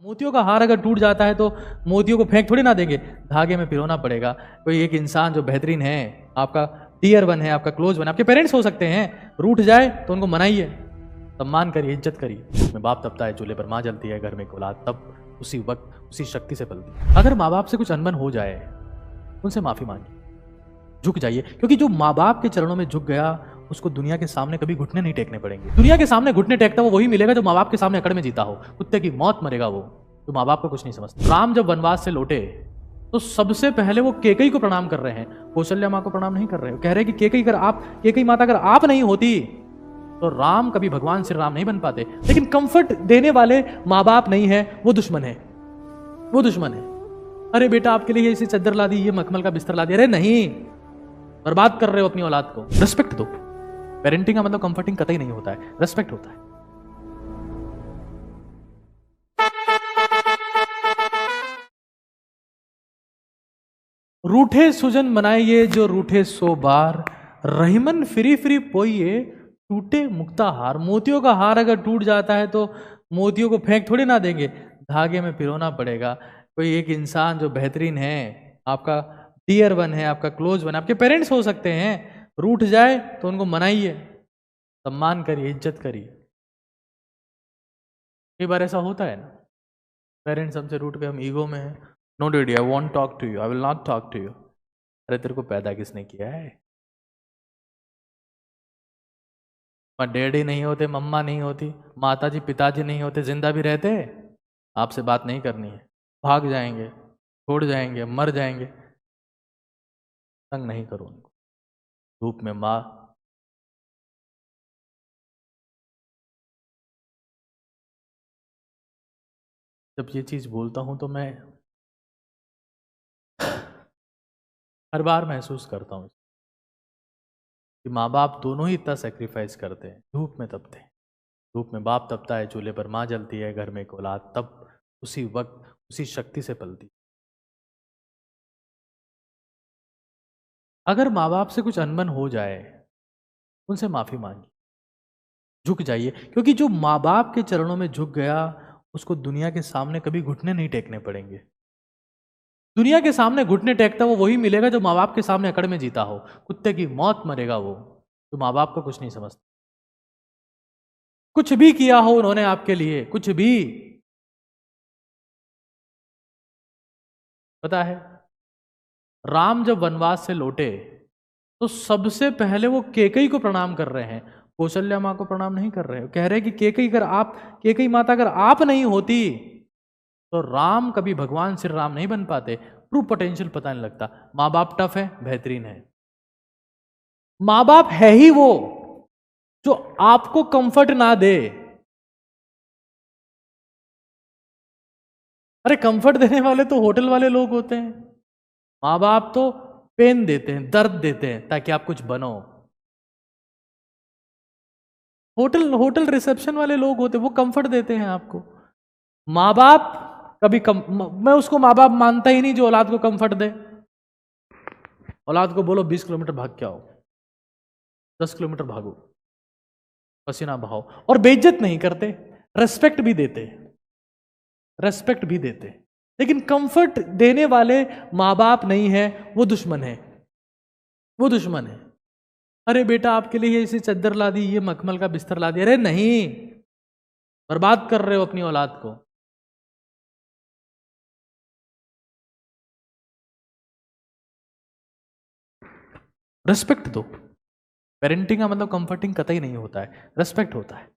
मोतियों का हार अगर टूट जाता है तो मोतियों को फेंक थोड़ी ना देंगे, धागे में पिरोना पड़ेगा। कोई एक इंसान जो बेहतरीन है, आपका टियर वन है, आपका क्लोज वन, आपके पेरेंट्स हो सकते हैं, रूठ जाए तो उनको मनाइए, सम्मान करिए, इज्जत करिए। में बाप तपता है, चूल्हे पर माँ जलती है, घर में एक औलाद तब उसी वक्त उसी शक्ति से पलती है। अगर माँ बाप से कुछ अनबन हो जाए, उनसे माफी मांगिए, झुक जाइए, क्योंकि जो माँ बाप के चरणों में झुक गया उसको दुनिया के सामने कभी घुटने नहीं टेकने पड़ेंगे। दुनिया के सामने घुटने टेकता वो वही मिलेगा जो माँ बाप के सामने अकड़ में जीता हो। कुत्ते की मौत मरेगा वो जो माँ बाप को कुछ नहीं समझता। राम जब वनवास से लौटे तो सबसे पहले वो केकई को प्रणाम कर रहे हैं, कौशल्या माँ को प्रणाम नहीं कर रहे। कह रहे हैं कि केकई माता अगर आप नहीं होती तो राम कभी भगवान श्री राम नहीं बन पाते। लेकिन कंफर्ट देने वाले माँ बाप नहीं है, वो दुश्मन है, वो दुश्मन है। अरे बेटा आपके लिए इसे चद्दर ला दी, ये मखमल का बिस्तर ला दिया, अरे नहीं, बर्बाद कर रहे हो अपनी औलाद को। रेस्पेक्ट दो। पेरेंटिंग का मतलब कंफर्टिंग कतई नहीं होता है, रेस्पेक्ट होता है। रूठे सुजन मनाइए जो रूठे सो बार, रहीमन फ्री फ्री पोइए टूटे मुक्ता हार। मोतियों का हार अगर टूट जाता है तो मोतियों को फेंक थोड़ी ना देंगे, धागे में पिरोना पड़ेगा। कोई एक इंसान जो बेहतरीन है, आपका टियर वन है, आपका क्लोज वन, आपके पेरेंट्स हो सकते हैं, रूठ जाए तो उनको मनाइए, सम्मान करिए, इज्जत करिए। कई बार ऐसा होता है ना, पेरेंट्स हमसे रूठ के, हम ईगो में हैं, no daddy I want talk to you, I will not talk to you. अरे तेरे को पैदा किसने किया है? डैडी नहीं होते, मम्मा नहीं होती, माताजी पिताजी नहीं होते, जिंदा भी रहते, आपसे बात नहीं करनी है, भाग जाएंगे, छोड़ जाएंगे, मर जाएंगे। तंग नहीं करो उनको। धूप में माँ, जब ये चीज बोलता हूं तो मैं हर बार महसूस करता हूँ कि माँ बाप दोनों ही इतना सेक्रीफाइस करते हैं। धूप में तपते हैं, धूप में बाप तपता है, चूल्हे पर माँ जलती है, घर में एक औलाद तब उसी वक्त उसी शक्ति से पलती। अगर माँ बाप से कुछ अनबन हो जाए, उनसे माफी मांगिए, झुक जाइए, क्योंकि जो माँ बाप के चरणों में झुक गया उसको दुनिया के सामने कभी घुटने नहीं टेकने पड़ेंगे। दुनिया के सामने घुटने टेकता वो वही मिलेगा जो माँ बाप के सामने अकड़ में जीता हो। कुत्ते की मौत मरेगा वो जो माँ बाप को कुछ नहीं समझता। कुछ भी किया हो उन्होंने आपके लिए, कुछ भी, पता है राम जब वनवास से लौटे तो सबसे पहले वो केकई को प्रणाम कर रहे हैं, कौशल्या माँ को प्रणाम नहीं कर रहे। कह रहे हैं कि केकई माता अगर आप नहीं होती तो राम कभी भगवान श्री राम नहीं बन पाते। ट्रू पोटेंशियल पता नहीं लगता। माँ बाप टफ है, बेहतरीन है। माँ बाप है ही वो जो आपको कंफर्ट ना दे। अरे कंफर्ट देने वाले तो होटल वाले लोग होते हैं, माँ बाप तो पेन देते हैं, दर्द देते हैं ताकि आप कुछ बनो। होटल होटल रिसेप्शन वाले लोग होते हैं, वो कंफर्ट देते हैं आपको। माँ बाप कभी मैं उसको माँ बाप मानता ही नहीं जो औलाद को कंफर्ट दे। औलाद को बोलो 20 किलोमीटर भाग के आओ, 10 किलोमीटर भागो, पसीना बहाओ, और बेइज्जत नहीं करते, रेस्पेक्ट भी देते, रेस्पेक्ट भी देते। लेकिन कंफर्ट देने वाले माँ बाप नहीं है, वो दुश्मन है, वो दुश्मन है। अरे बेटा आपके लिए इसे चद्दर ला दी, ये मखमल का बिस्तर ला दिया, अरे नहीं, बर्बाद कर रहे हो अपनी औलाद को। रेस्पेक्ट दो। पेरेंटिंग का मतलब कंफर्टिंग कतई नहीं होता है, रेस्पेक्ट होता है।